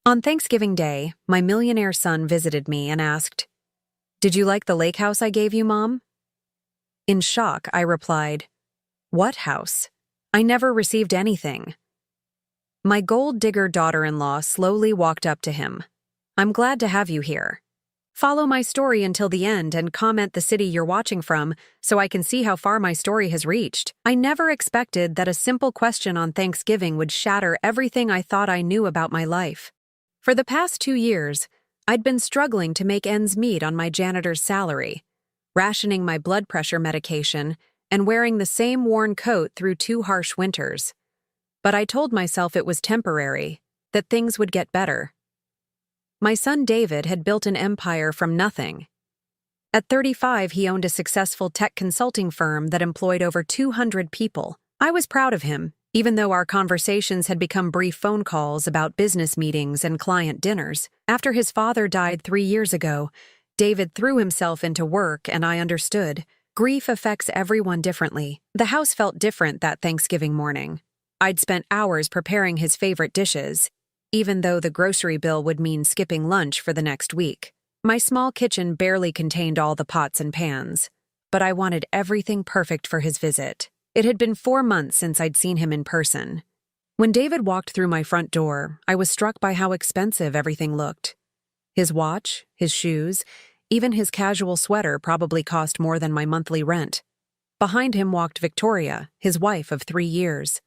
On Thanksgiving Day, my millionaire son visited me and asked, "Did you like the lake house I gave you, Mom?" In shock, I replied, "What house? I never received anything." My gold digger daughter-in-law slowly walked up to him. "I'm glad to have you here. Follow my story until the end and comment the city you're watching from so I can see how far my story has reached." I never expected that a simple question on Thanksgiving would shatter everything I thought I knew about my life. For the past 2 years, I'd been struggling to make ends meet on my janitor's salary, rationing my blood pressure medication, and wearing the same worn coat through 2 harsh winters. But I told myself it was temporary, that things would get better. My son David had built an empire from nothing. At 35, he owned a successful tech consulting firm that employed over 200 people. I was proud of him, even though our conversations had become brief phone calls about business meetings and client dinners. After his father died 3 years ago, David threw himself into work, and I understood. Grief affects everyone differently. The house felt different that Thanksgiving morning. I'd spent hours preparing his favorite dishes, even though the grocery bill would mean skipping lunch for the next week. My small kitchen barely contained all the pots and pans, but I wanted everything perfect for his visit. It had been 4 months since I'd seen him in person. When David walked through my front door, I was struck by how expensive everything looked. His watch, his shoes, even his casual sweater probably cost more than my monthly rent. Behind him walked Victoria, his wife of 3 years.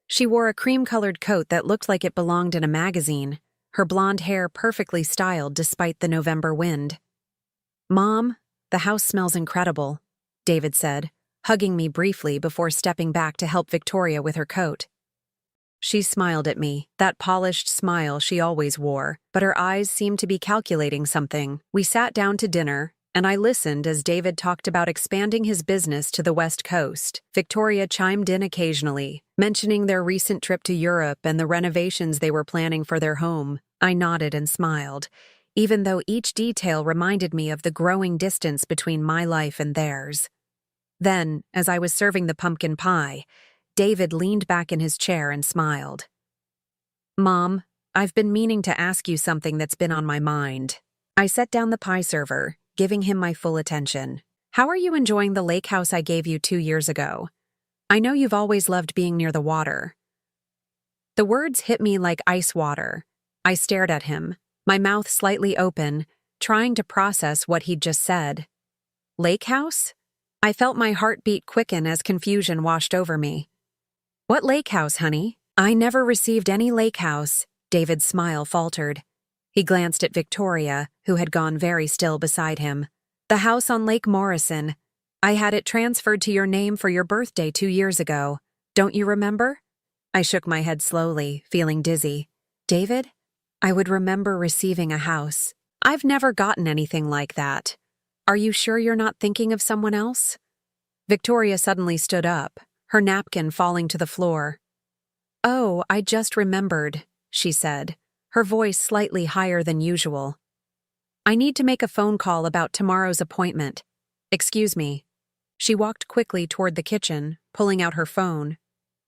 She wore a cream-colored coat that looked like it belonged in a magazine, her blonde hair perfectly styled despite the November wind. "Mom, the house smells incredible," David said, hugging me briefly before stepping back to help Victoria with her coat. She smiled at me, that polished smile she always wore, but her eyes seemed to be calculating something. We sat down to dinner, and I listened as David talked about expanding his business to the West Coast. Victoria chimed in occasionally, mentioning their recent trip to Europe and the renovations they were planning for their home. I nodded and smiled, even though each detail reminded me of the growing distance between my life and theirs. Then, as I was serving the pumpkin pie, David leaned back in his chair and smiled. "Mom, I've been meaning to ask you something that's been on my mind." I set down the pie server, giving him my full attention. "How are you enjoying the lake house I gave you 2 years ago? I know you've always loved being near the water." The words hit me like ice water. I stared at him, my mouth slightly open, trying to process what he'd just said. Lake house? I felt my heartbeat quicken as confusion washed over me. "What lake house, honey?" "I never received any lake house," David's smile faltered. He glanced at Victoria, who had gone very still beside him. "The house on Lake Morrison. I had it transferred to your name for your birthday 2 years ago. Don't you remember?" I shook my head slowly, feeling dizzy. "David, I would remember receiving a house. I've never gotten anything like that. Are you sure you're not thinking of someone else?" Victoria suddenly stood up, her napkin falling to the floor. "Oh, I just remembered," she said, her voice slightly higher than usual. "I need to make a phone call about tomorrow's appointment. Excuse me." She walked quickly toward the kitchen, pulling out her phone.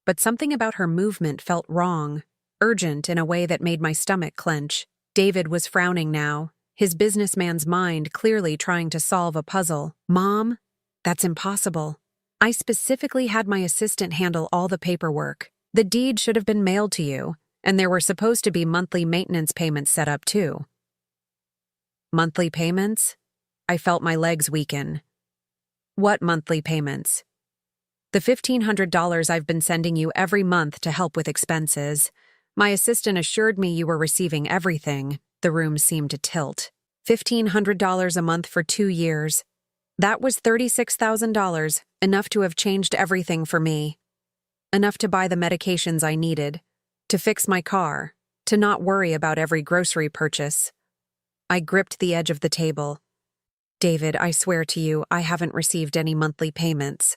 But something about her movement felt wrong, urgent in a way that made my stomach clench. David was frowning now, his businessman's mind clearly trying to solve a puzzle. "Mom, that's impossible. I specifically had my assistant handle all the paperwork. The deed should have been mailed to you, and there were supposed to be monthly maintenance payments set up too." "Monthly payments?" I felt my legs weaken. "What monthly payments?" "The $1,500 I've been sending you every month to help with expenses. My assistant assured me you were receiving everything." The room seemed to tilt. $1,500 a month for 2 years. That was $36,000, enough to have changed everything for me. Enough to buy the medications I needed, to fix my car, to not worry about every grocery purchase. I gripped the edge of the table. "David, I swear to you, I haven't received any monthly payments.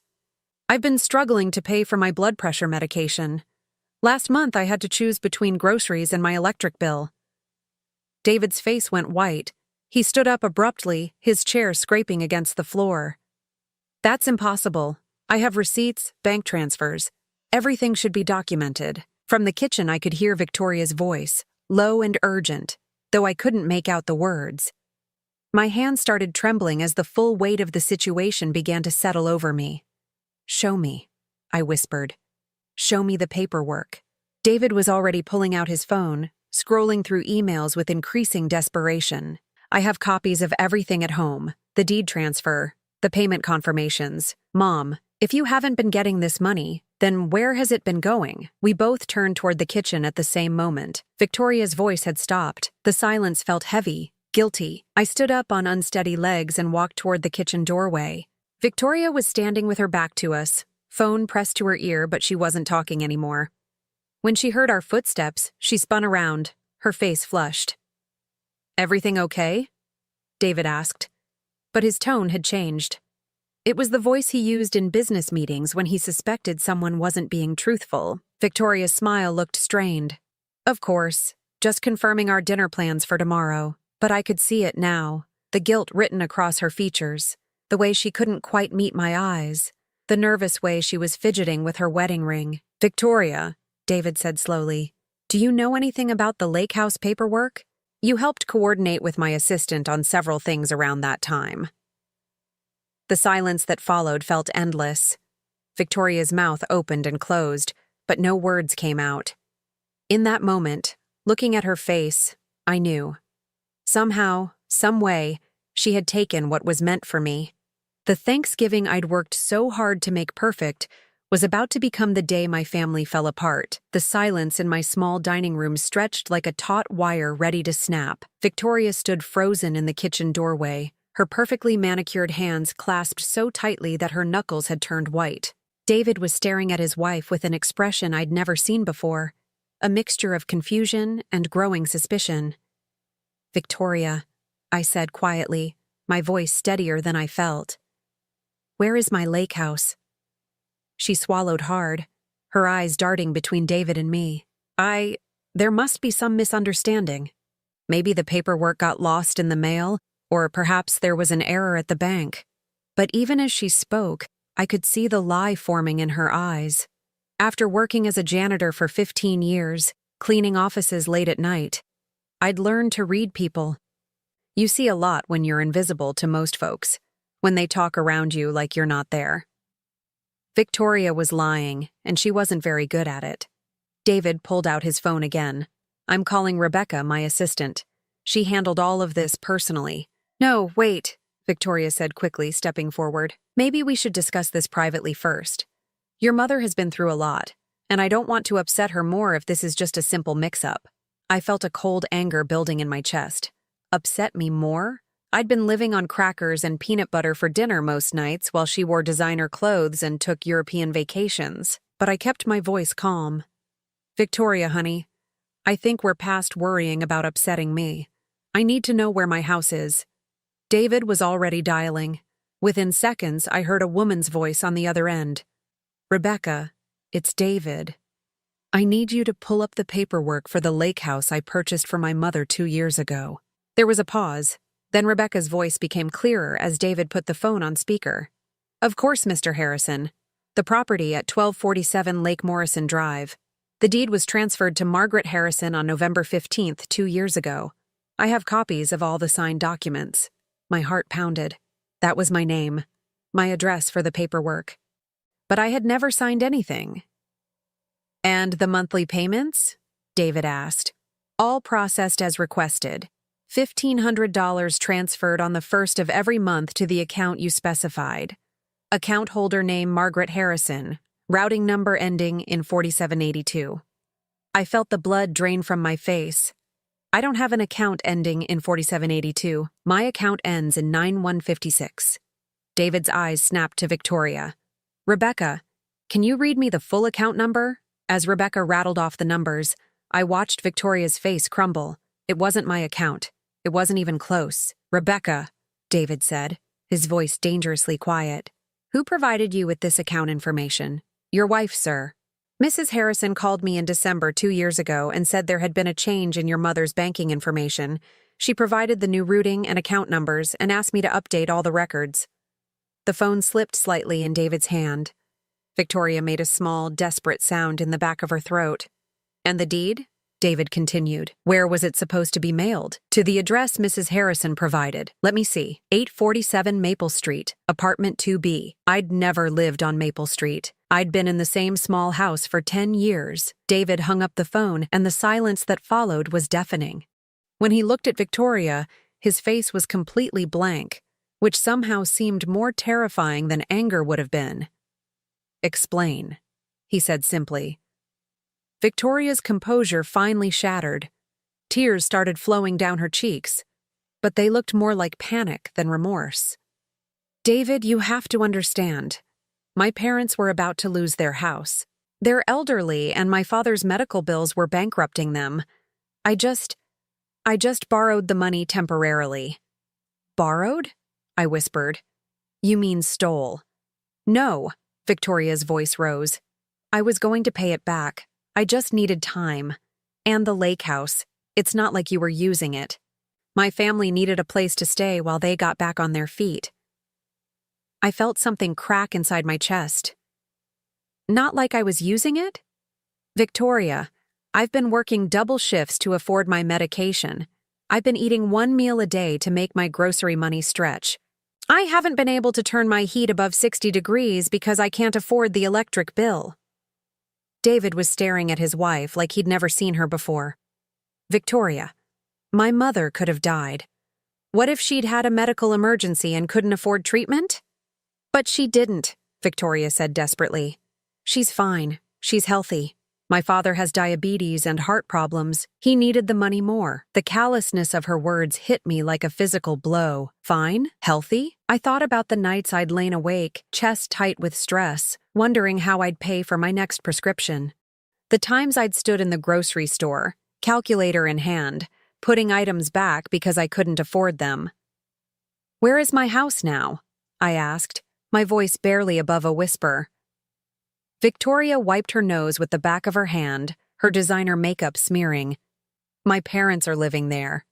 I've been struggling to pay for my blood pressure medication. Last month I had to choose between groceries and my electric bill." David's face went white. He stood up abruptly, his chair scraping against the floor. "That's impossible. I have receipts, bank transfers. Everything should be documented." From the kitchen I could hear Victoria's voice, low and urgent, though I couldn't make out the words. My hand started trembling as the full weight of the situation began to settle over me. "Show me," I whispered. "Show me the paperwork." David was already pulling out his phone, scrolling through emails with increasing desperation. "I have copies of everything at home, the deed transfer, the payment confirmations. Mom, if you haven't been getting this money, then where has it been going?" We both turned toward the kitchen at the same moment. Victoria's voice had stopped. The silence felt heavy, guilty. I stood up on unsteady legs and walked toward the kitchen doorway. Victoria was standing with her back to us, phone pressed to her ear, but she wasn't talking anymore. When she heard our footsteps, she spun around, her face flushed. "Everything okay?" David asked. But his tone had changed. It was the voice he used in business meetings when he suspected someone wasn't being truthful. Victoria's smile looked strained. "Of course, just confirming our dinner plans for tomorrow." But I could see it now, the guilt written across her features, the way she couldn't quite meet my eyes, the nervous way she was fidgeting with her wedding ring. "Victoria," David said slowly, "do you know anything about the lake house paperwork? You helped coordinate with my assistant on several things around that time." The silence that followed felt endless. Victoria's mouth opened and closed, but no words came out. In that moment, looking at her face, I knew. Somehow, some way, she had taken what was meant for me. The Thanksgiving I'd worked so hard to make perfect was about to become the day my family fell apart. The silence in my small dining room stretched like a taut wire ready to snap. Victoria stood frozen in the kitchen doorway, her perfectly manicured hands clasped so tightly that her knuckles had turned white. David was staring at his wife with an expression I'd never seen before, a mixture of confusion and growing suspicion. "Victoria," I said quietly, my voice steadier than I felt. "Where is my lake house?" She swallowed hard, her eyes darting between David and me. There must be some misunderstanding. Maybe the paperwork got lost in the mail, or perhaps there was an error at the bank. But even as she spoke, I could see the lie forming in her eyes. After working as a janitor for 15 years, cleaning offices late at night, I'd learned to read people. You see a lot when you're invisible to most folks, when they talk around you like you're not there. Victoria was lying, and she wasn't very good at it. David pulled out his phone again. "I'm calling Rebecca, my assistant. She handled all of this personally." "No, wait," Victoria said quickly, stepping forward. "Maybe we should discuss this privately first. Your mother has been through a lot, and I don't want to upset her more if this is just a simple mix-up." I felt a cold anger building in my chest. Upset me more? I'd been living on crackers and peanut butter for dinner most nights while she wore designer clothes and took European vacations. But I kept my voice calm. "Victoria, honey, I think we're past worrying about upsetting me. I need to know where my house is." David was already dialing. Within seconds, I heard a woman's voice on the other end. "Rebecca, it's David. I need you to pull up the paperwork for the lake house I purchased for my mother 2 years ago." There was a pause. Then Rebecca's voice became clearer as David put the phone on speaker. "Of course, Mr. Harrison. The property at 1247 Lake Morrison Drive. The deed was transferred to Margaret Harrison on November 15th, 2 years ago. I have copies of all the signed documents." My heart pounded. That was my name, my address for the paperwork. But I had never signed anything. "And the monthly payments?" David asked. "All processed as requested. $1,500 transferred on the 1st of every month to the account you specified. Account holder name Margaret Harrison. Routing number ending in 4782. I felt the blood drain from my face. "I don't have an account ending in 4782. My account ends in 9156. David's eyes snapped to Victoria. "Rebecca, can you read me the full account number?" As Rebecca rattled off the numbers, I watched Victoria's face crumble. It wasn't my account. It wasn't even close. "Rebecca," David said, his voice dangerously quiet. "Who provided you with this account information?" "Your wife, sir. Mrs. Harrison called me in December 2 years ago and said there had been a change in your mother's banking information. She provided the new routing and account numbers and asked me to update all the records." The phone slipped slightly in David's hand. Victoria made a small, desperate sound in the back of her throat. "And the deed?" David continued. Where was it supposed to be mailed? To the address Mrs. Harrison provided. Let me see. 847 Maple Street, apartment 2B. I'd never lived on Maple Street. I'd been in the same small house for 10 years. David hung up the phone, and the silence that followed was deafening. When he looked at Victoria, his face was completely blank, which somehow seemed more terrifying than anger would have been. Explain, he said simply. Victoria's composure finally shattered. Tears started flowing down her cheeks, but they looked more like panic than remorse. David, you have to understand. My parents were about to lose their house. They're elderly, and my father's medical bills were bankrupting them. I just borrowed the money temporarily. Borrowed? I whispered. You mean stole. No, Victoria's voice rose. I was going to pay it back. I just needed time. And the lake house. It's not like you were using it. My family needed a place to stay while they got back on their feet. I felt something crack inside my chest. Not like I was using it? Victoria, I've been working double shifts to afford my medication. I've been eating 1 meal a day to make my grocery money stretch. I haven't been able to turn my heat above 60 degrees because I can't afford the electric bill. David was staring at his wife like he'd never seen her before. Victoria, my mother could have died. What if she'd had a medical emergency and couldn't afford treatment? But she didn't, Victoria said desperately. She's fine. She's healthy. My father has diabetes and heart problems. He needed the money more. The callousness of her words hit me like a physical blow. Fine? Healthy? I thought about the nights I'd lain awake, chest tight with stress, wondering how I'd pay for my next prescription. The times I'd stood in the grocery store, calculator in hand, putting items back because I couldn't afford them. Where is my house now? I asked, my voice barely above a whisper. Victoria wiped her nose with the back of her hand, her designer makeup smearing. My parents are living there.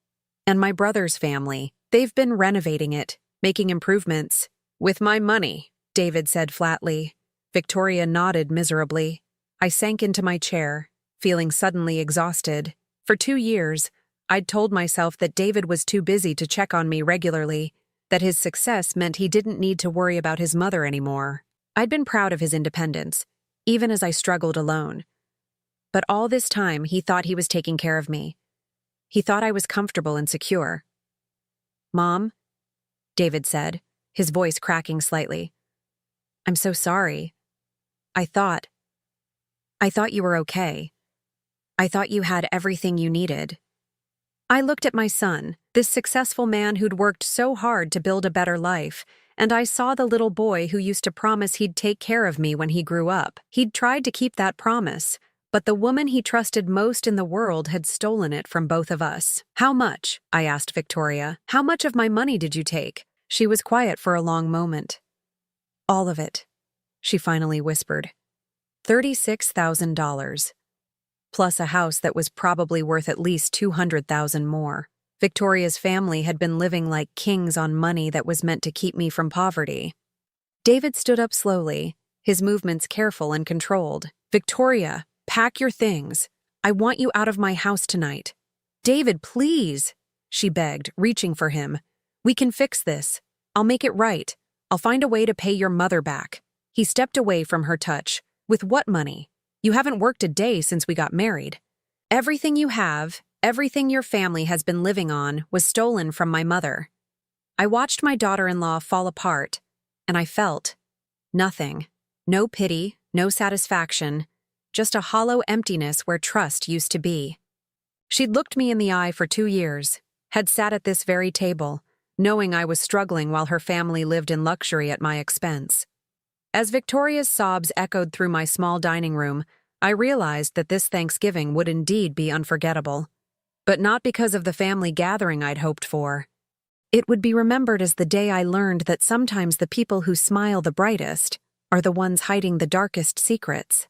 And my brother's family. They've been renovating it, making improvements. With my money, David said flatly. Victoria nodded miserably. I sank into my chair, feeling suddenly exhausted. For 2 years, I'd told myself that David was too busy to check on me regularly, that his success meant he didn't need to worry about his mother anymore. I'd been proud of his independence, even as I struggled alone. But all this time, he thought he was taking care of me. He thought I was comfortable and secure. Mom, David said, his voice cracking slightly. I'm so sorry. I thought you were okay. I thought you had everything you needed. I looked at my son, this successful man who'd worked so hard to build a better life, and I saw the little boy who used to promise he'd take care of me when he grew up. He'd tried to keep that promise, but the woman he trusted most in the world had stolen it from both of us. How much? I asked Victoria. How much of my money did you take? She was quiet for a long moment. All of it, she finally whispered. $36,000. Plus a house that was probably worth at least $200,000 more. Victoria's family had been living like kings on money that was meant to keep me from poverty. David stood up slowly, his movements careful and controlled. Victoria, pack your things. I want you out of my house tonight. David, please, she begged, reaching for him. We can fix this. I'll make it right. I'll find a way to pay your mother back. He stepped away from her touch. With what money? You haven't worked a day since we got married. Everything you have, everything your family has been living on, was stolen from my mother. I watched my daughter-in-law fall apart, and I felt nothing. No pity, no satisfaction, just a hollow emptiness where trust used to be. She'd looked me in the eye for 2 years, had sat at this very table, knowing I was struggling while her family lived in luxury at my expense. As Victoria's sobs echoed through my small dining room, I realized that this Thanksgiving would indeed be unforgettable. But not because of the family gathering I'd hoped for. It would be remembered as the day I learned that sometimes the people who smile the brightest are the ones hiding the darkest secrets.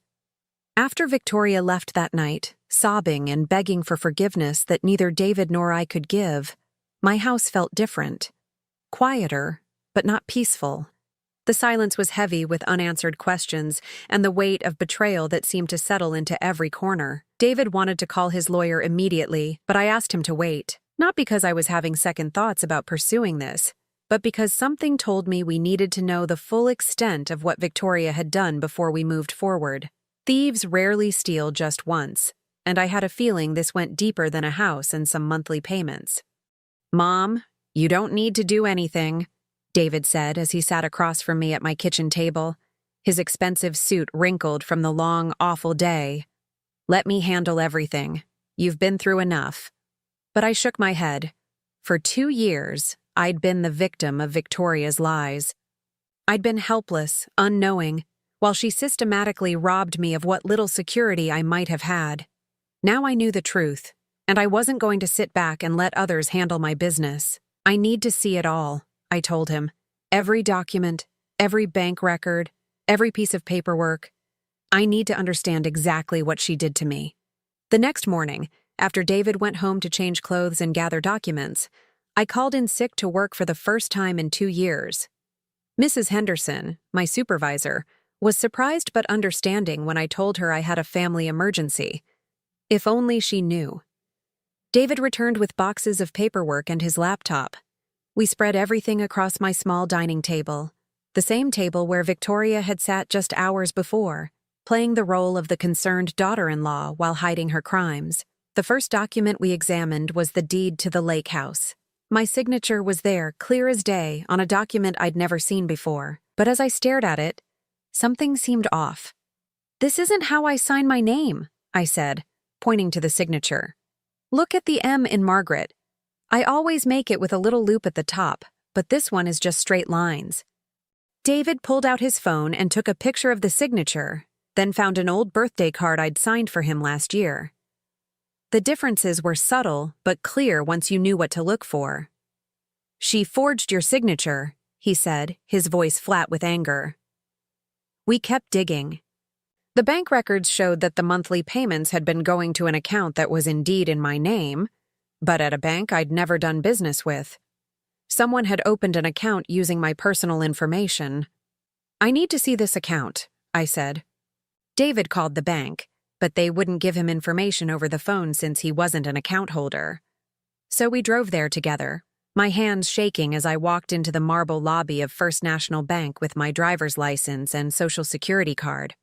After Victoria left that night, sobbing and begging for forgiveness that neither David nor I could give, my house felt different. Quieter, but not peaceful. The silence was heavy with unanswered questions and the weight of betrayal that seemed to settle into every corner. David wanted to call his lawyer immediately, but I asked him to wait. Not because I was having second thoughts about pursuing this, but because something told me we needed to know the full extent of what Victoria had done before we moved forward. Thieves rarely steal just once, and I had a feeling this went deeper than a house and some monthly payments. "Mom, you don't need to do anything," David said as he sat across from me at my kitchen table, his expensive suit wrinkled from the long, awful day. "Let me handle everything. You've been through enough." But I shook my head. For 2 years, I'd been the victim of Victoria's lies. I'd been helpless, unknowing, while she systematically robbed me of what little security I might have had. Now I knew the truth, and I wasn't going to sit back and let others handle my business. "I need to see it all," I told him. "Every document, every bank record, every piece of paperwork. I need to understand exactly what she did to me." The next morning, after David went home to change clothes and gather documents, I called in sick to work for the first time in 2 years. Mrs. Henderson, my supervisor, was surprised but understanding when I told her I had a family emergency. If only she knew. David returned with boxes of paperwork and his laptop. We spread everything across my small dining table, the same table where Victoria had sat just hours before, playing the role of the concerned daughter-in-law while hiding her crimes. The first document we examined was the deed to the lake house. My signature was there, clear as day, on a document I'd never seen before. But as I stared at it, something seemed off. "This isn't how I sign my name," I said, pointing to the signature. "Look at the M in Margaret. I always make it with a little loop at the top, but this one is just straight lines." David pulled out his phone and took a picture of the signature, then found an old birthday card I'd signed for him last year. The differences were subtle but clear once you knew what to look for. "She forged your signature," he said, his voice flat with anger. We kept digging. The bank records showed that the monthly payments had been going to an account that was indeed in my name, but at a bank I'd never done business with. Someone had opened an account using my personal information. "I need to see this account," I said. David called the bank, but they wouldn't give him information over the phone since he wasn't an account holder. So we drove there together, my hands shaking as I walked into the marble lobby of First National Bank with my driver's license and Social Security card.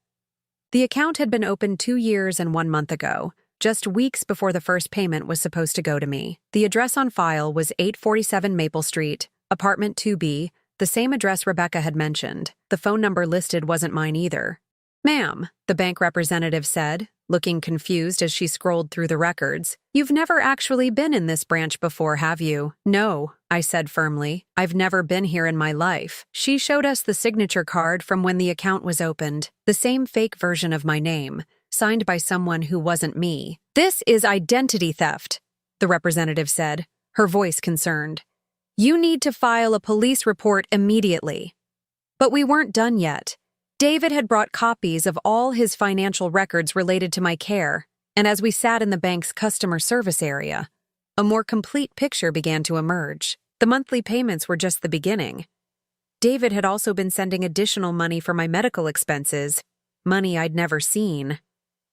The account had been opened 2 years and 1 month ago, just weeks before the first payment was supposed to go to me. The address on file was 847 Maple Street, apartment 2B, the same address Rebecca had mentioned. The phone number listed wasn't mine either. "Ma'am," the bank representative said, looking confused as she scrolled through the records, "you've never actually been in this branch before, have you?" "No," I said firmly. "I've never been here in my life." She showed us the signature card from when the account was opened, the same fake version of my name, signed by someone who wasn't me. "This is identity theft," the representative said, her voice concerned. "You need to file a police report immediately." But we weren't done yet. David had brought copies of all his financial records related to my care, and as we sat in the bank's customer service area, a more complete picture began to emerge. The monthly payments were just the beginning. David had also been sending additional money for my medical expenses, money I'd never seen.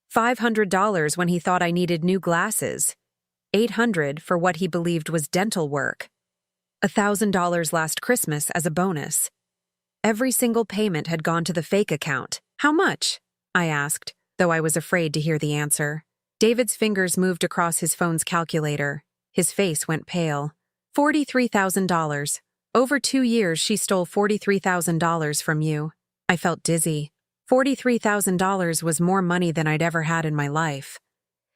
$500 when he thought I needed new glasses, $800 for what he believed was dental work, $1,000 last Christmas as a bonus. Every single payment had gone to the fake account. "How much?" I asked, though I was afraid to hear the answer. David's fingers moved across his phone's calculator. His face went pale. $43,000. Over 2 years, she stole $43,000 from you. I felt dizzy. $43,000 was more money than I'd ever had in my life.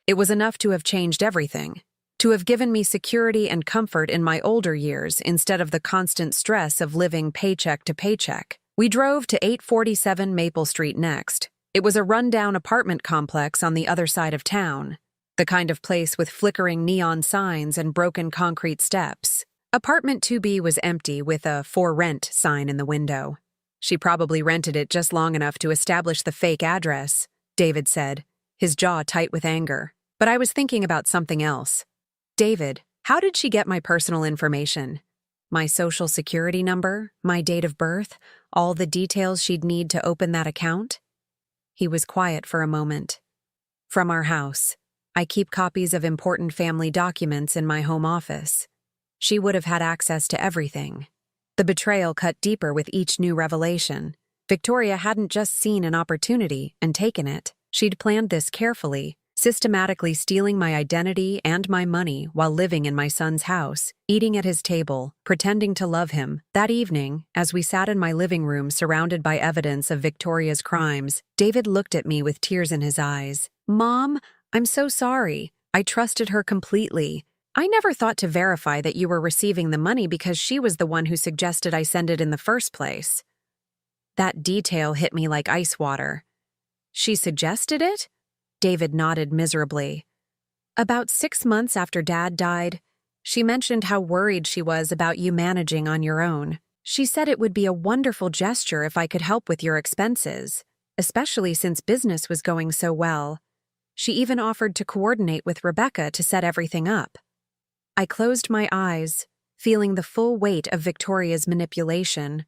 It was enough to have changed everything, to have given me security and comfort in my older years instead of the constant stress of living paycheck to paycheck. We drove to 847 Maple Street next. It was a rundown apartment complex on the other side of town, the kind of place with flickering neon signs and broken concrete steps. Apartment 2B was empty with a "for rent" sign in the window. She probably rented it just long enough to establish the fake address, David said, his jaw tight with anger. But I was thinking about something else. "David, how did she get my personal information?" My social security number, my date of birth, all the details she'd need to open that account? He was quiet for a moment. From our house, I keep copies of important family documents in my home office. She would have had access to everything. The betrayal cut deeper with each new revelation. Victoria hadn't just seen an opportunity and taken it. She'd planned this carefully, systematically stealing my identity and my money while living in my son's house, eating at his table, pretending to love him. That evening, as we sat in my living room surrounded by evidence of Victoria's crimes, David looked at me with tears in his eyes. "Mom, I'm so sorry. I trusted her completely. I never thought to verify that you were receiving the money because she was the one who suggested I send it in the first place." That detail hit me like ice water. "She suggested it?" David nodded miserably. "About 6 months after Dad died, she mentioned how worried she was about you managing on your own. She said it would be a wonderful gesture if I could help with your expenses, especially since business was going so well. She even offered to coordinate with Rebecca to set everything up." I closed my eyes, feeling the full weight of Victoria's manipulation.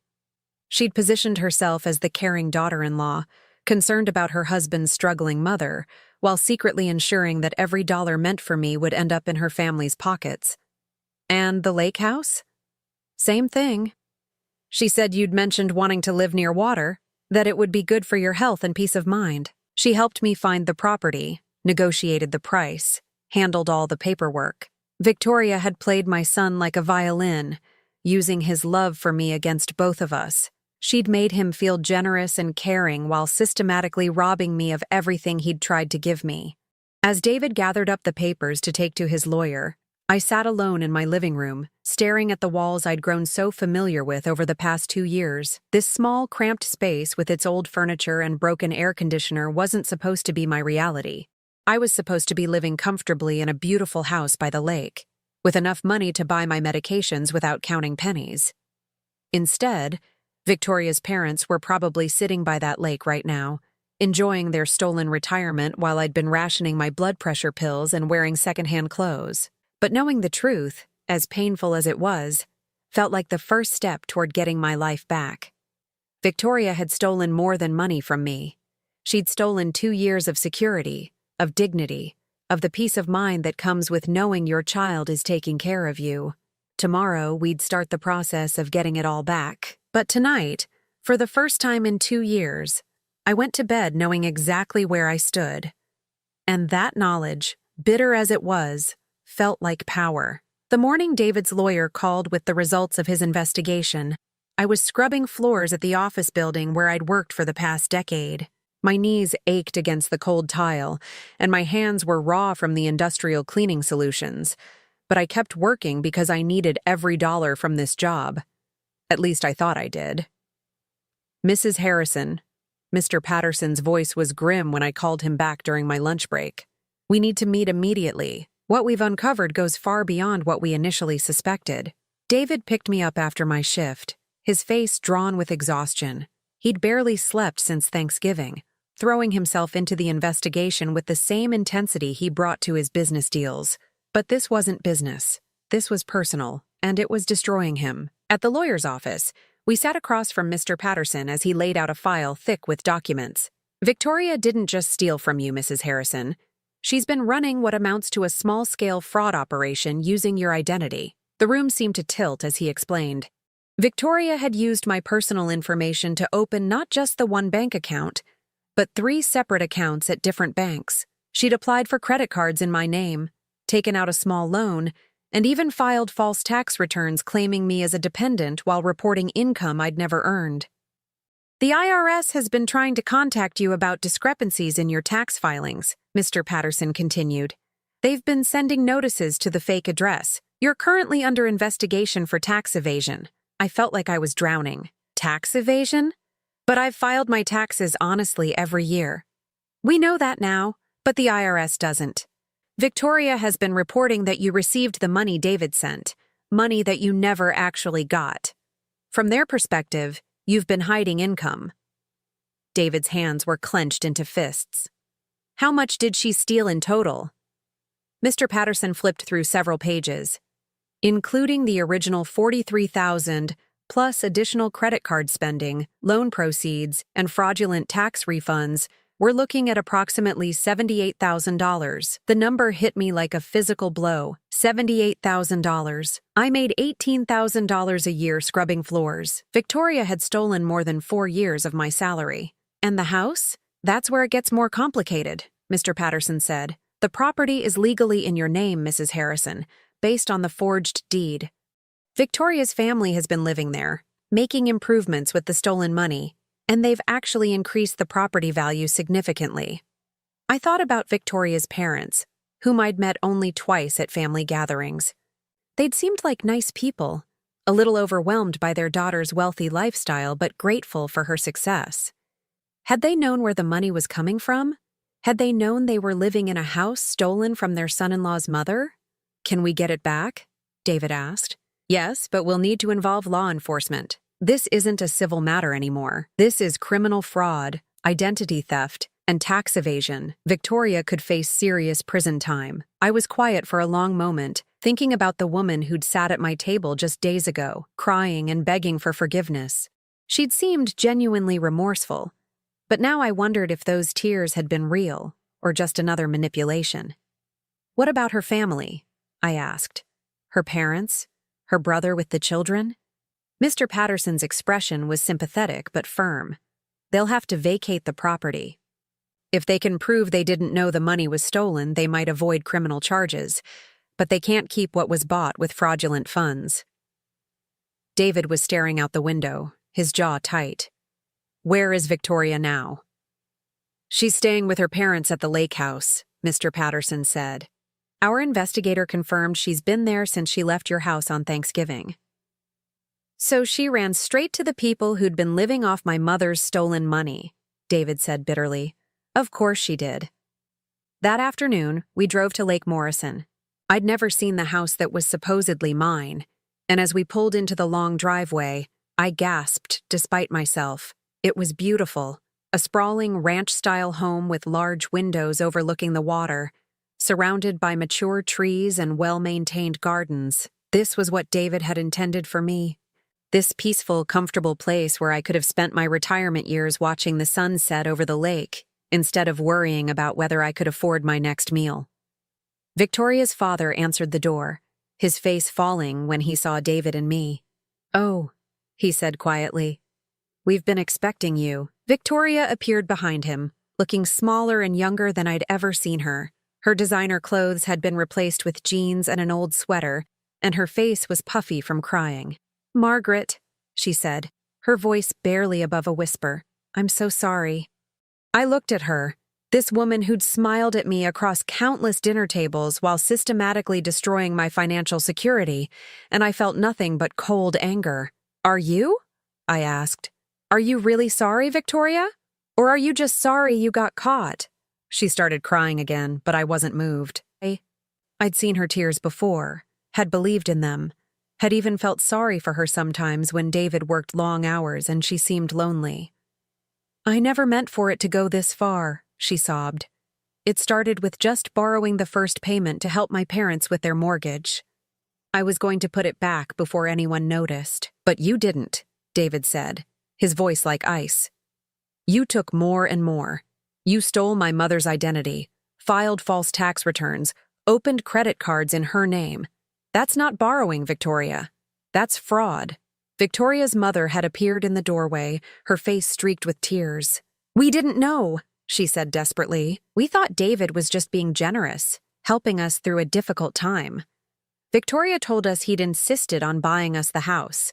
She'd positioned herself as the caring daughter-in-law, concerned about her husband's struggling mother, while secretly ensuring that every dollar meant for me would end up in her family's pockets. And the lake house? Same thing. She said you'd mentioned wanting to live near water, that it would be good for your health and peace of mind. She helped me find the property, negotiated the price, handled all the paperwork. Victoria had played my son like a violin, using his love for me against both of us. She'd made him feel generous and caring while systematically robbing me of everything he'd tried to give me. As David gathered up the papers to take to his lawyer, I sat alone in my living room, staring at the walls I'd grown so familiar with over the past 2 years. This small, cramped space with its old furniture and broken air conditioner wasn't supposed to be my reality. I was supposed to be living comfortably in a beautiful house by the lake, with enough money to buy my medications without counting pennies. Instead, Victoria's parents were probably sitting by that lake right now, enjoying their stolen retirement while I'd been rationing my blood pressure pills and wearing secondhand clothes. But knowing the truth, as painful as it was, felt like the first step toward getting my life back. Victoria had stolen more than money from me. She'd stolen 2 years of security, of dignity, of the peace of mind that comes with knowing your child is taking care of you. Tomorrow, we'd start the process of getting it all back. But tonight, for the first time in 2 years, I went to bed knowing exactly where I stood. And that knowledge, bitter as it was, felt like power. The morning David's lawyer called with the results of his investigation, I was scrubbing floors at the office building where I'd worked for the past decade. My knees ached against the cold tile, and my hands were raw from the industrial cleaning solutions. But I kept working because I needed every dollar from this job. At least I thought I did. "Mrs. Harrison." Mr. Patterson's voice was grim when I called him back during my lunch break. "We need to meet immediately. What we've uncovered goes far beyond what we initially suspected." David picked me up after my shift, his face drawn with exhaustion. He'd barely slept since Thanksgiving, throwing himself into the investigation with the same intensity he brought to his business deals. But this wasn't business. This was personal, and it was destroying him. At the lawyer's office, we sat across from Mr. Patterson as he laid out a file thick with documents. "Victoria didn't just steal from you, Mrs. Harrison. She's been running what amounts to a small-scale fraud operation using your identity." The room seemed to tilt as he explained. "Victoria had used my personal information to open not just the one bank account, but 3 separate accounts at different banks. She'd applied for credit cards in my name, taken out a small loan, and even filed false tax returns claiming me as a dependent while reporting income I'd never earned. The IRS has been trying to contact you about discrepancies in your tax filings," Mr. Patterson continued. "They've been sending notices to the fake address. You're currently under investigation for tax evasion." I felt like I was drowning. Tax evasion? But I've filed my taxes honestly every year. "We know that now, but the IRS doesn't. Victoria has been reporting that you received the money David sent, money that you never actually got. From their perspective, you've been hiding income." David's hands were clenched into fists. "How much did she steal in total?" Mr. Patterson flipped through several pages. including the original $43,000 plus additional credit card spending, loan proceeds, and fraudulent tax refunds. We're looking at approximately $78,000. The number hit me like a physical blow. $78,000. I made $18,000 a year scrubbing floors. Victoria had stolen more than 4 years of my salary. And the house? That's where it gets more complicated, Mr. Patterson said. The property is legally in your name, Mrs. Harrison, based on the forged deed. Victoria's family has been living there, making improvements with the stolen money, and they've actually increased the property value significantly. I thought about Victoria's parents, whom I'd met only twice at family gatherings. They'd seemed like nice people, a little overwhelmed by their daughter's wealthy lifestyle but grateful for her success. Had they known where the money was coming from? Had they known they were living in a house stolen from their son-in-law's mother? Can we get it back? David asked. Yes, but we'll need to involve law enforcement. This isn't a civil matter anymore. This is criminal fraud, identity theft, and tax evasion. Victoria could face serious prison time. I was quiet for a long moment, thinking about the woman who'd sat at my table just days ago, crying and begging for forgiveness. She'd seemed genuinely remorseful, but now I wondered if those tears had been real or just another manipulation. What about her family? I asked. Her parents? Her brother with the children? Mr. Patterson's expression was sympathetic but firm. They'll have to vacate the property. If they can prove they didn't know the money was stolen, they might avoid criminal charges, but they can't keep what was bought with fraudulent funds. David was staring out the window, his jaw tight. Where is Victoria now? She's staying with her parents at the lake house, Mr. Patterson said. Our investigator confirmed she's been there since she left your house on Thanksgiving. So she ran straight to the people who'd been living off my mother's stolen money, David said bitterly. Of course she did. That afternoon, we drove to Lake Morrison. I'd never seen the house that was supposedly mine, and as we pulled into the long driveway, I gasped despite myself. It was beautiful, a sprawling ranch-style home with large windows overlooking the water, surrounded by mature trees and well-maintained gardens. This was what David had intended for me. This peaceful, comfortable place where I could have spent my retirement years watching the sun set over the lake, instead of worrying about whether I could afford my next meal. Victoria's father answered the door, his face falling when he saw David and me. Oh, he said quietly. We've been expecting you. Victoria appeared behind him, looking smaller and younger than I'd ever seen her. Her designer clothes had been replaced with jeans and an old sweater, and her face was puffy from crying. Margaret, she said, her voice barely above a whisper. I'm so sorry. I looked at her, this woman who'd smiled at me across countless dinner tables while systematically destroying my financial security, and I felt nothing but cold anger. Are you? I asked. Are you really sorry, Victoria? Or are you just sorry you got caught? She started crying again, but I wasn't moved. I'd seen her tears before, had believed in them, had even felt sorry for her sometimes when David worked long hours and she seemed lonely. I never meant for it to go this far, she sobbed. It started with just borrowing the first payment to help my parents with their mortgage. I was going to put it back before anyone noticed. But you didn't, David said, his voice like ice. You took more and more. You stole my mother's identity, filed false tax returns, opened credit cards in her name. That's not borrowing, Victoria. That's fraud. Victoria's mother had appeared in the doorway, her face streaked with tears. We didn't know, she said desperately. We thought David was just being generous, helping us through a difficult time. Victoria told us he'd insisted on buying us the house.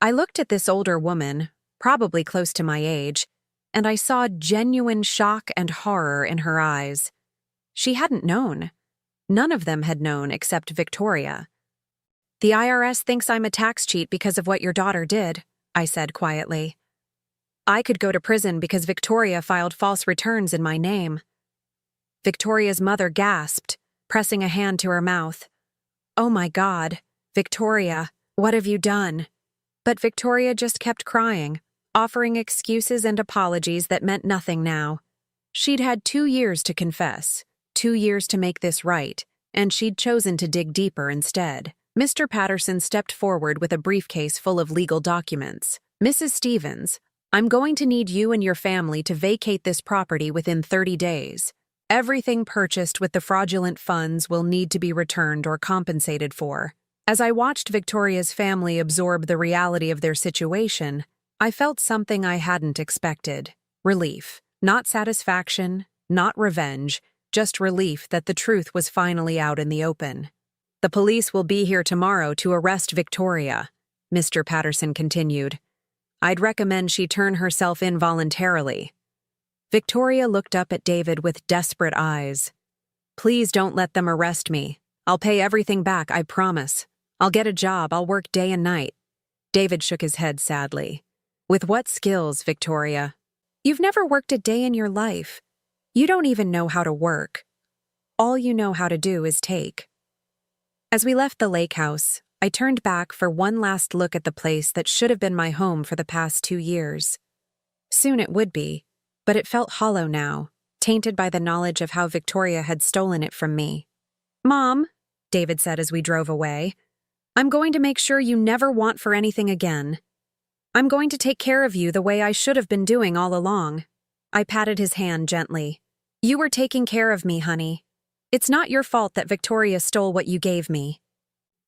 I looked at this older woman, probably close to my age, and I saw genuine shock and horror in her eyes. She hadn't known. None of them had known except Victoria. The IRS thinks I'm a tax cheat because of what your daughter did, I said quietly. I could go to prison because Victoria filed false returns in my name. Victoria's mother gasped, pressing a hand to her mouth. Oh my God, Victoria, what have you done? But Victoria just kept crying, offering excuses and apologies that meant nothing now. She'd had 2 years to confess, 2 years to make this right, and she'd chosen to dig deeper instead. Mr. Patterson stepped forward with a briefcase full of legal documents. "Mrs. Stevens, I'm going to need you and your family to vacate this property within 30 days. Everything purchased with the fraudulent funds will need to be returned or compensated for." As I watched Victoria's family absorb the reality of their situation, I felt something I hadn't expected. Relief. Not satisfaction, not revenge, just relief that the truth was finally out in the open. "The police will be here tomorrow to arrest Victoria," Mr. Patterson continued. "I'd recommend she turn herself in voluntarily." Victoria looked up at David with desperate eyes. "Please don't let them arrest me. I'll pay everything back, I promise. I'll get a job, I'll work day and night." David shook his head sadly. "With what skills, Victoria? You've never worked a day in your life. You don't even know how to work. All you know how to do is take." As we left the lake house, I turned back for one last look at the place that should have been my home for the past 2 years. Soon it would be, but it felt hollow now, tainted by the knowledge of how Victoria had stolen it from me. "Mom," David said as we drove away, "I'm going to make sure you never want for anything again. I'm going to take care of you the way I should have been doing all along." I patted his hand gently. "You were taking care of me, honey. It's not your fault that Victoria stole what you gave me."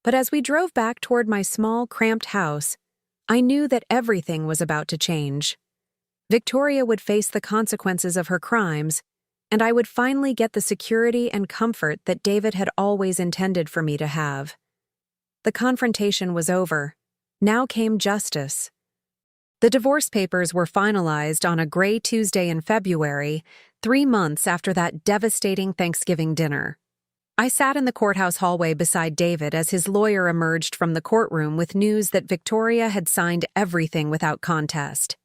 But as we drove back toward my small, cramped house, I knew that everything was about to change. Victoria would face the consequences of her crimes, and I would finally get the security and comfort that David had always intended for me to have. The confrontation was over. Now came justice. The divorce papers were finalized on a gray Tuesday in February, 3 months after that devastating Thanksgiving dinner. I sat in the courthouse hallway beside David as his lawyer emerged from the courtroom with news that Victoria had signed everything without contest.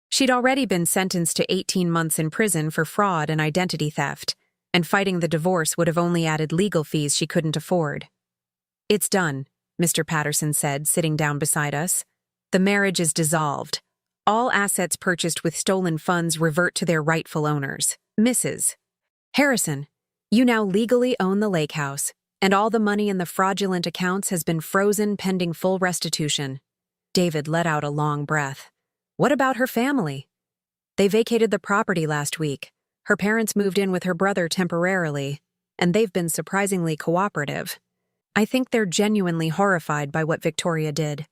She'd already been sentenced to 18 months in prison for fraud and identity theft, and fighting the divorce would have only added legal fees she couldn't afford. "It's done," Mr. Patterson said, sitting down beside us. "The marriage is dissolved. All assets purchased with stolen funds revert to their rightful owners. Mrs. Harrison, you now legally own the lake house, and all the money in the fraudulent accounts has been frozen pending full restitution." David let out a long breath. "What about her family?" "They vacated the property last week. Her parents moved in with her brother temporarily, and they've been surprisingly cooperative. I think they're genuinely horrified by what Victoria did."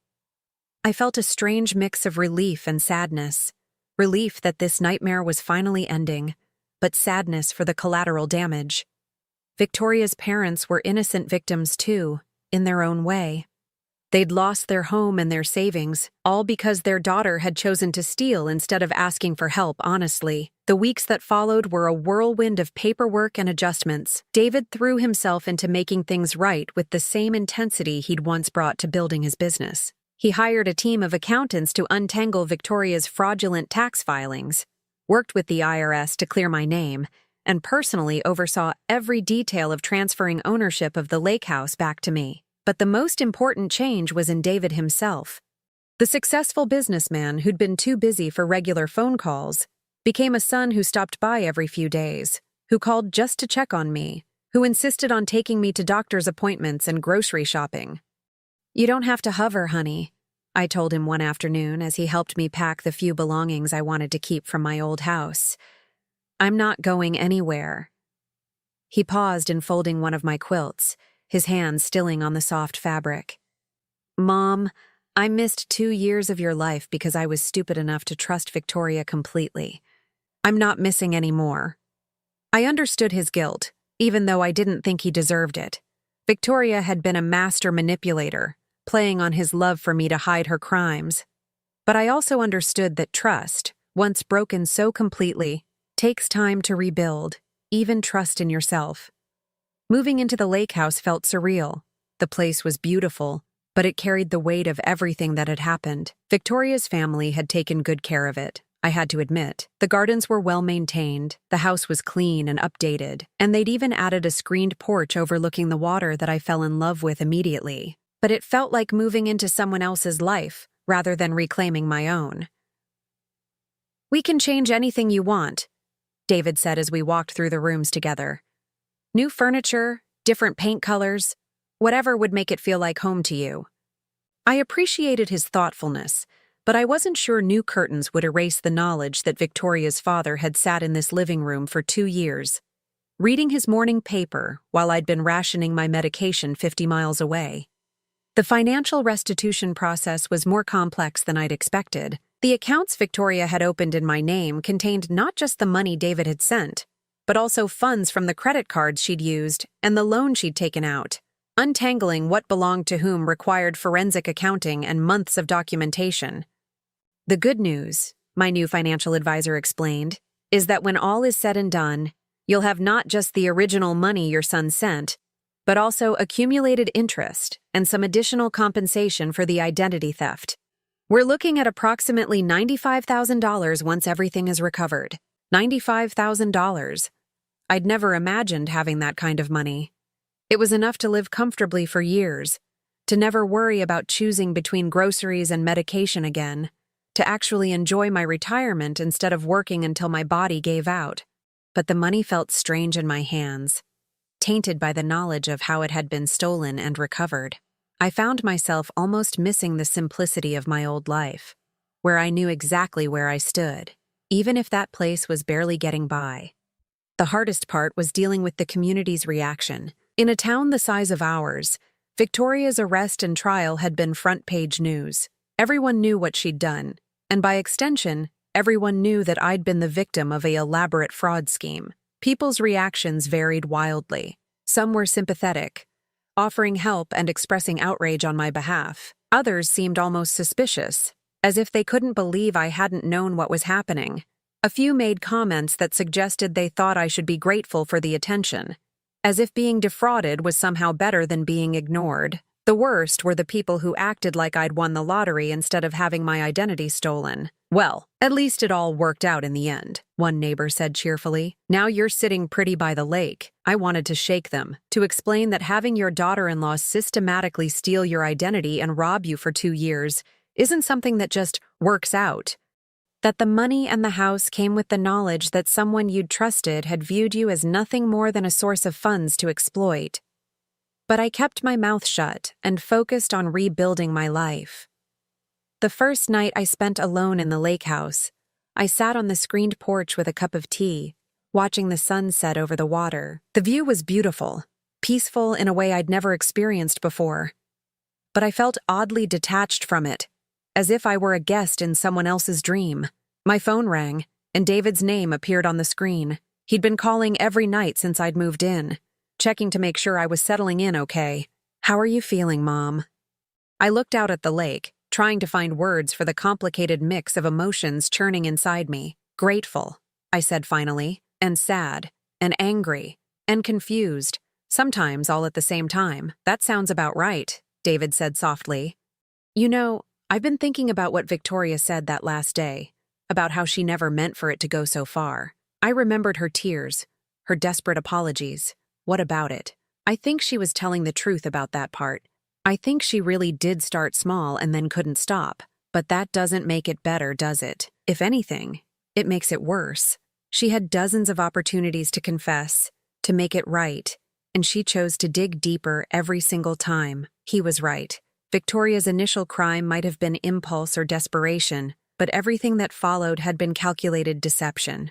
I felt a strange mix of relief and sadness. Relief that this nightmare was finally ending, but sadness for the collateral damage. Victoria's parents were innocent victims too, in their own way. They'd lost their home and their savings, all because their daughter had chosen to steal instead of asking for help honestly. The weeks that followed were a whirlwind of paperwork and adjustments. David threw himself into making things right with the same intensity he'd once brought to building his business. He hired a team of accountants to untangle Victoria's fraudulent tax filings, worked with the IRS to clear my name, and personally oversaw every detail of transferring ownership of the lake house back to me. But the most important change was in David himself. The successful businessman who'd been too busy for regular phone calls became a son who stopped by every few days, who called just to check on me, who insisted on taking me to doctor's appointments and grocery shopping. "You don't have to hover, honey," I told him one afternoon as he helped me pack the few belongings I wanted to keep from my old house. "I'm not going anywhere." He paused in folding one of my quilts, his hand stilling on the soft fabric. "Mom, I missed 2 years of your life because I was stupid enough to trust Victoria completely. I'm not missing any more." I understood his guilt, even though I didn't think he deserved it. Victoria had been a master manipulator, playing on his love for me to hide her crimes. But I also understood that trust, once broken so completely, takes time to rebuild, even trust in yourself. Moving into the lake house felt surreal. The place was beautiful, but it carried the weight of everything that had happened. Victoria's family had taken good care of it, I had to admit. The gardens were well maintained, the house was clean and updated, and they'd even added a screened porch overlooking the water that I fell in love with immediately. But it felt like moving into someone else's life, rather than reclaiming my own. "We can change anything you want," David said as we walked through the rooms together. "New furniture, different paint colors. Whatever would make it feel like home to you." I appreciated his thoughtfulness, but I wasn't sure new curtains would erase the knowledge that Victoria's father had sat in this living room for 2 years, reading his morning paper while I'd been rationing my medication 50 miles away. The financial restitution process was more complex than I'd expected. The accounts Victoria had opened in my name contained not just the money David had sent, but also funds from the credit cards she'd used and the loan she'd taken out. Untangling what belonged to whom required forensic accounting and months of documentation. The good news, my new financial advisor explained, is that when all is said and done, you'll have not just the original money your son sent, but also accumulated interest and some additional compensation for the identity theft. We're looking at approximately $95,000 once everything is recovered. $95,000. I'd never imagined having that kind of money. It was enough to live comfortably for years, to never worry about choosing between groceries and medication again, to actually enjoy my retirement instead of working until my body gave out. But the money felt strange in my hands, tainted by the knowledge of how it had been stolen and recovered. I found myself almost missing the simplicity of my old life, where I knew exactly where I stood, even if that place was barely getting by. The hardest part was dealing with the community's reaction. In a town the size of ours, Victoria's arrest and trial had been front-page news. Everyone knew what she'd done, and by extension, everyone knew that I'd been the victim of an elaborate fraud scheme. People's reactions varied wildly. Some were sympathetic, offering help and expressing outrage on my behalf. Others seemed almost suspicious, as if they couldn't believe I hadn't known what was happening. A few made comments that suggested they thought I should be grateful for the attention, as if being defrauded was somehow better than being ignored. The worst were the people who acted like I'd won the lottery instead of having my identity stolen. "Well, at least it all worked out in the end," one neighbor said cheerfully. "Now you're sitting pretty by the lake." I wanted to shake them, to explain that having your daughter-in-law systematically steal your identity and rob you for 2 years isn't something that just works out. That the money and the house came with the knowledge that someone you'd trusted had viewed you as nothing more than a source of funds to exploit. But I kept my mouth shut and focused on rebuilding my life. The first night I spent alone in the lake house, I sat on the screened porch with a cup of tea, watching the sun set over the water. The view was beautiful, peaceful in a way I'd never experienced before. But I felt oddly detached from it, as if I were a guest in someone else's dream. My phone rang, and David's name appeared on the screen. He'd been calling every night since I'd moved in, checking to make sure I was settling in okay. "How are you feeling, Mom?" I looked out at the lake, trying to find words for the complicated mix of emotions churning inside me. "Grateful," I said finally, "and sad, and angry, and confused, sometimes all at the same time." "That sounds about right," David said softly. "You know, I've been thinking about what Victoria said that last day, about how she never meant for it to go so far. I remembered her tears, her desperate apologies. What about it? I think she was telling the truth about that part. I think she really did start small and then couldn't stop. But that doesn't make it better, does it? If anything, it makes it worse. She had dozens of opportunities to confess, to make it right, and she chose to dig deeper every single time." He was right. Victoria's initial crime might have been impulse or desperation, but everything that followed had been calculated deception.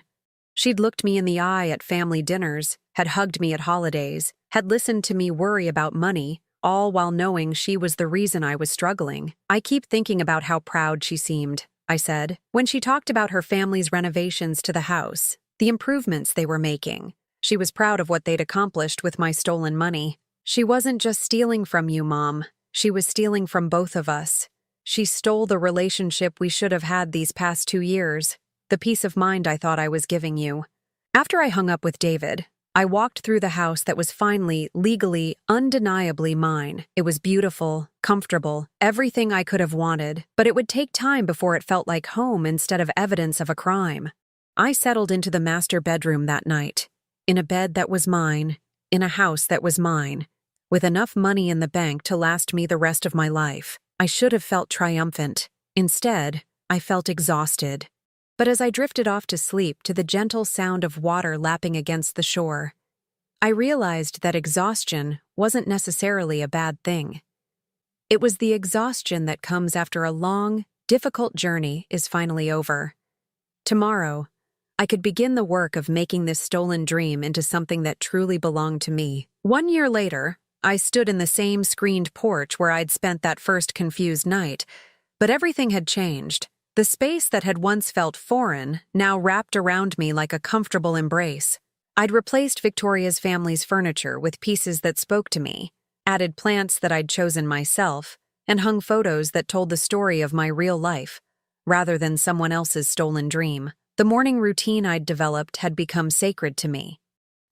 She'd looked me in the eye at family dinners, had hugged me at holidays, had listened to me worry about money, all while knowing she was the reason I was struggling. "I keep thinking about how proud she seemed," I said, when she talked about her family's renovations to the house, the improvements they were making. She was proud of what they'd accomplished with my stolen money. "She wasn't just stealing from you, Mom. She was stealing from both of us. She stole the relationship we should have had these past 2 years, the peace of mind I thought I was giving you." After I hung up with David, I walked through the house that was finally, legally, undeniably mine. It was beautiful, comfortable, everything I could have wanted, but it would take time before it felt like home instead of evidence of a crime. I settled into the master bedroom that night, in a bed that was mine, in a house that was mine, with enough money in the bank to last me the rest of my life. I should have felt triumphant. Instead, I felt exhausted. But as I drifted off to sleep to the gentle sound of water lapping against the shore, I realized that exhaustion wasn't necessarily a bad thing. It was the exhaustion that comes after a long, difficult journey is finally over. Tomorrow, I could begin the work of making this stolen dream into something that truly belonged to me. 1 year later, I stood in the same screened porch where I'd spent that first confused night, but everything had changed. The space that had once felt foreign now wrapped around me like a comfortable embrace. I'd replaced Victoria's family's furniture with pieces that spoke to me, added plants that I'd chosen myself, and hung photos that told the story of my real life, rather than someone else's stolen dream. The morning routine I'd developed had become sacred to me.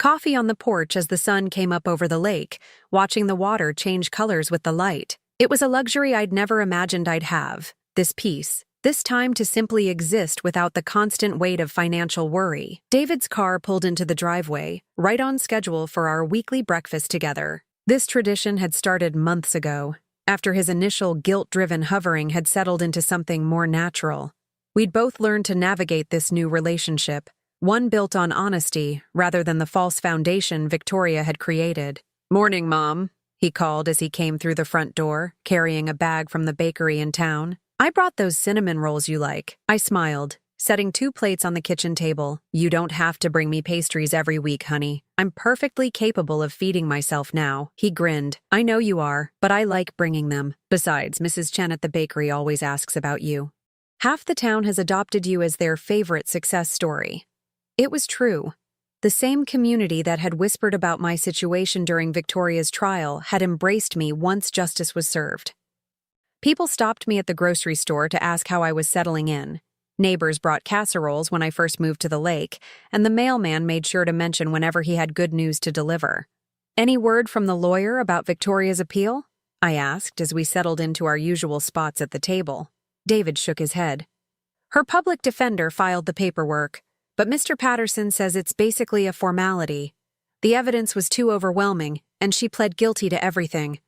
Coffee on the porch as the sun came up over the lake, watching the water change colors with the light. It was a luxury I'd never imagined I'd have, this peace, this time to simply exist without the constant weight of financial worry. David's car pulled into the driveway, right on schedule for our weekly breakfast together. This tradition had started months ago, after his initial guilt-driven hovering had settled into something more natural. We'd both learned to navigate this new relationship, one built on honesty rather than the false foundation Victoria had created. "Morning, Mom," he called as he came through the front door, carrying a bag from the bakery in town. "I brought those cinnamon rolls you like." I smiled, setting 2 plates on the kitchen table. "You don't have to bring me pastries every week, honey. I'm perfectly capable of feeding myself now." He grinned. "I know you are, but I like bringing them. Besides, Mrs. Chen at the bakery always asks about you. Half the town has adopted you as their favorite success story." It was true. The same community that had whispered about my situation during Victoria's trial had embraced me once justice was served. People stopped me at the grocery store to ask how I was settling in. Neighbors brought casseroles when I first moved to the lake, and the mailman made sure to mention whenever he had good news to deliver. "Any word from the lawyer about Victoria's appeal?" I asked as we settled into our usual spots at the table. David shook his head. "Her public defender filed the paperwork, but Mr. Patterson says it's basically a formality. The evidence was too overwhelming, and she pled guilty to everything.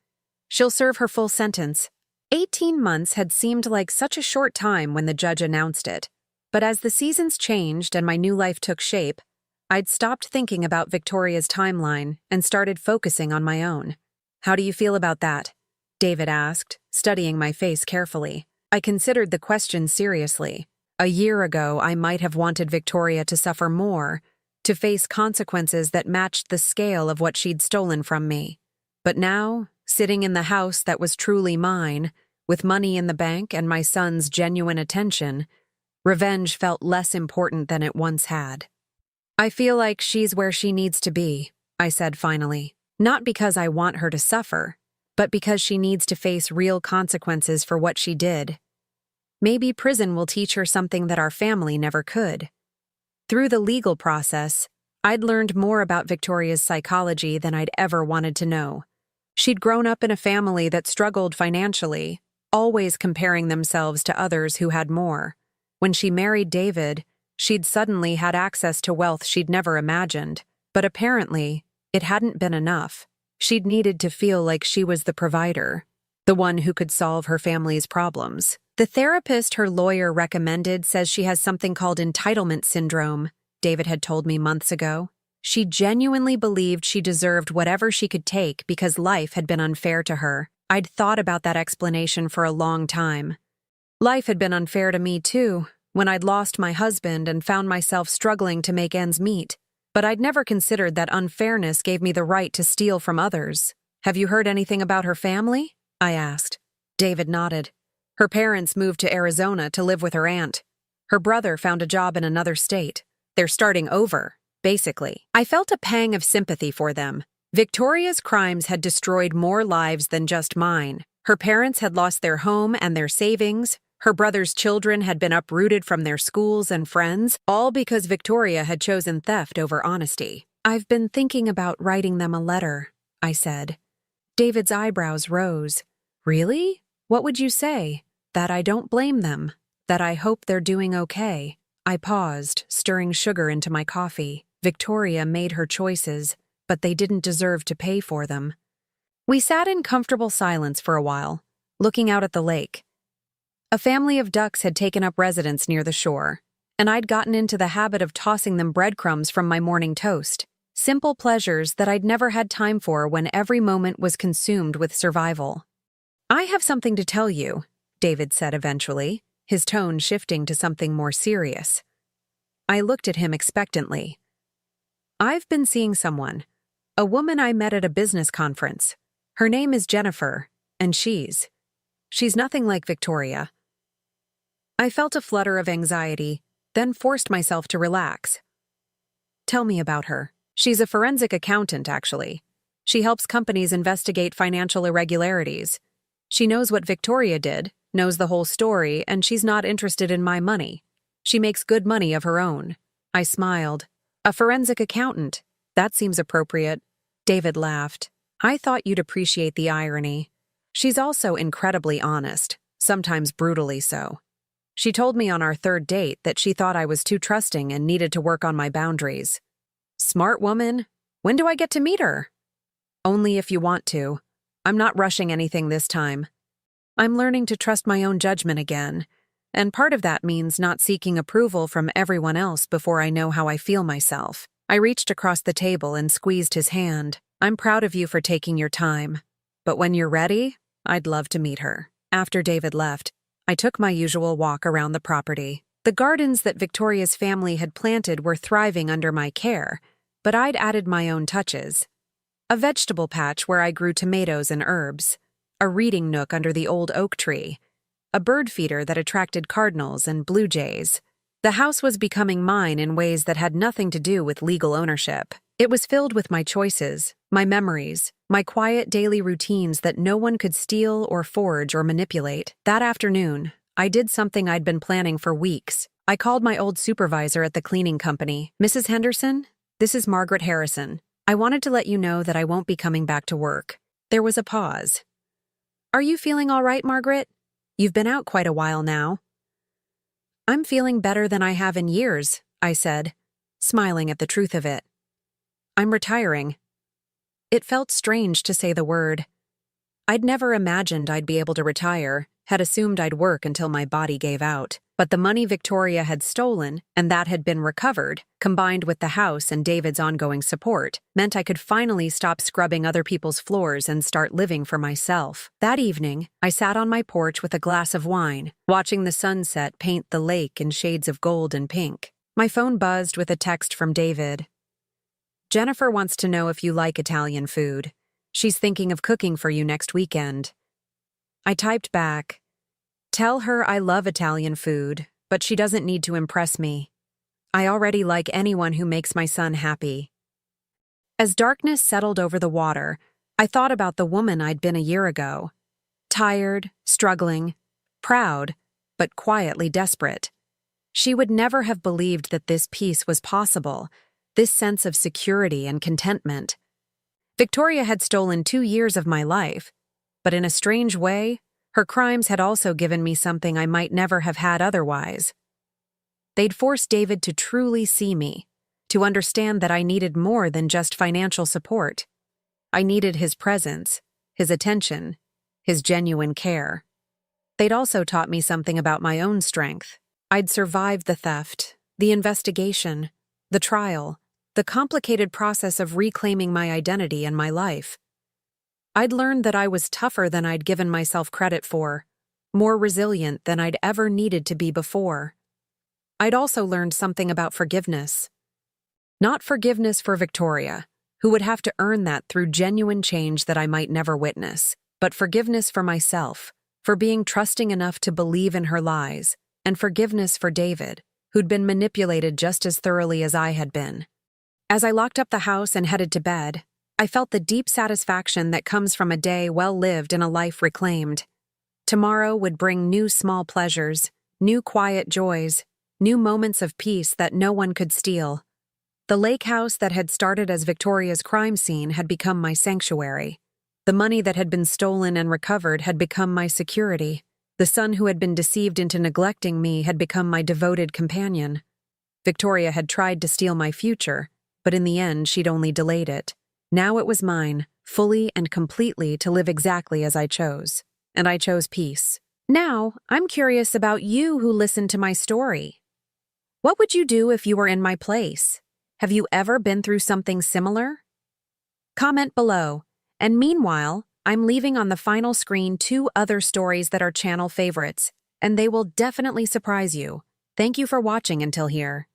She'll serve her full sentence." 18 months had seemed like such a short time when the judge announced it, but as the seasons changed and my new life took shape, I'd stopped thinking about Victoria's timeline and started focusing on my own. "How do you feel about that?" David asked, studying my face carefully. I considered the question seriously. A year ago, I might have wanted Victoria to suffer more, to face consequences that matched the scale of what she'd stolen from me. But now, sitting in the house that was truly mine, with money in the bank and my son's genuine attention, revenge felt less important than it once had. "I feel like she's where she needs to be," I said finally. "Not because I want her to suffer, but because she needs to face real consequences for what she did. Maybe prison will teach her something that our family never could." Through the legal process, I'd learned more about Victoria's psychology than I'd ever wanted to know. She'd grown up in a family that struggled financially, always comparing themselves to others who had more. When she married David, she'd suddenly had access to wealth she'd never imagined, but apparently, it hadn't been enough. She'd needed to feel like she was the provider, the one who could solve her family's problems. "The therapist her lawyer recommended says she has something called entitlement syndrome," David had told me months ago. She genuinely believed she deserved whatever she could take because life had been unfair to her. I'd thought about that explanation for a long time. Life had been unfair to me too, when I'd lost my husband and found myself struggling to make ends meet. But I'd never considered that unfairness gave me the right to steal from others. "Have you heard anything about her family?" I asked. David nodded. "Her parents moved to Arizona to live with her aunt. Her brother found a job in another state. They're starting over, basically." I felt a pang of sympathy for them. Victoria's crimes had destroyed more lives than just mine. Her parents had lost their home and their savings. Her brother's children had been uprooted from their schools and friends, all because Victoria had chosen theft over honesty. "I've been thinking about writing them a letter," I said. David's eyebrows rose. "Really? What would you say?" "That I don't blame them. That I hope they're doing okay." I paused, stirring sugar into my coffee. Victoria made her choices, but they didn't deserve to pay for them. We sat in comfortable silence for a while, looking out at the lake. A family of ducks had taken up residence near the shore, and I'd gotten into the habit of tossing them breadcrumbs from my morning toast. Simple pleasures that I'd never had time for when every moment was consumed with survival. "I have something to tell you," David said eventually, his tone shifting to something more serious. I looked at him expectantly. "I've been seeing someone. A woman I met at a business conference. Her name is Jennifer, and she's nothing like Victoria." I felt a flutter of anxiety, then forced myself to relax. "Tell me about her." "She's a forensic accountant, actually. She helps companies investigate financial irregularities. She knows what Victoria did, knows the whole story, and she's not interested in my money. She makes good money of her own." I smiled. "A forensic accountant? That seems appropriate." David laughed. "I thought you'd appreciate the irony. She's also incredibly honest, sometimes brutally so. She told me on our third date that she thought I was too trusting and needed to work on my boundaries. Smart woman. When do I get to meet her?" "Only if you want to. I'm not rushing anything this time. I'm learning to trust my own judgment again, and part of that means not seeking approval from everyone else before I know how I feel myself." I reached across the table and squeezed his hand. "I'm proud of you for taking your time. But when you're ready, I'd love to meet her." After David left, I took my usual walk around the property. The gardens that Victoria's family had planted were thriving under my care, but I'd added my own touches. A vegetable patch where I grew tomatoes and herbs, a reading nook under the old oak tree, a bird feeder that attracted cardinals and blue jays. The house was becoming mine in ways that had nothing to do with legal ownership. It was filled with my choices, my memories, my quiet daily routines that no one could steal or forge or manipulate. That afternoon, I did something I'd been planning for weeks. I called my old supervisor at the cleaning company. "Mrs. Henderson, this is Margaret Harrison. I wanted to let you know that I won't be coming back to work." There was a pause. "Are you feeling all right, Margaret? You've been out quite a while now." "I'm feeling better than I have in years," I said, smiling at the truth of it. "I'm retiring." It felt strange to say the word. I'd never imagined I'd be able to retire, had assumed I'd work until my body gave out. But the money Victoria had stolen, and that had been recovered, combined with the house and David's ongoing support, meant I could finally stop scrubbing other people's floors and start living for myself. That evening, I sat on my porch with a glass of wine, watching the sunset paint the lake in shades of gold and pink. My phone buzzed with a text from David. "Jennifer wants to know if you like Italian food. She's thinking of cooking for you next weekend." I typed back, "Tell her I love Italian food, but she doesn't need to impress me. I already like anyone who makes my son happy." As darkness settled over the water, I thought about the woman I'd been a year ago. Tired, struggling, proud, but quietly desperate. She would never have believed that this peace was possible, this sense of security and contentment. Victoria had stolen 2 years of my life, but in a strange way, her crimes had also given me something I might never have had otherwise. They'd forced David to truly see me, to understand that I needed more than just financial support. I needed his presence, his attention, his genuine care. They'd also taught me something about my own strength. I'd survived the theft, the investigation, the trial, the complicated process of reclaiming my identity and my life. I'd learned that I was tougher than I'd given myself credit for, more resilient than I'd ever needed to be before. I'd also learned something about forgiveness. Not forgiveness for Victoria, who would have to earn that through genuine change that I might never witness, but forgiveness for myself, for being trusting enough to believe in her lies, and forgiveness for David, who'd been manipulated just as thoroughly as I had been. As I locked up the house and headed to bed, I felt the deep satisfaction that comes from a day well lived and a life reclaimed. Tomorrow would bring new small pleasures, new quiet joys, new moments of peace that no one could steal. The lake house that had started as Victoria's crime scene had become my sanctuary. The money that had been stolen and recovered had become my security. The son who had been deceived into neglecting me had become my devoted companion. Victoria had tried to steal my future, but in the end she'd only delayed it. Now it was mine, fully and completely to live exactly as I chose. And I chose peace. Now, I'm curious about you who listened to my story. What would you do if you were in my place? Have you ever been through something similar? Comment below. And meanwhile, I'm leaving on the final screen 2 other stories that are channel favorites, and they will definitely surprise you. Thank you for watching until here.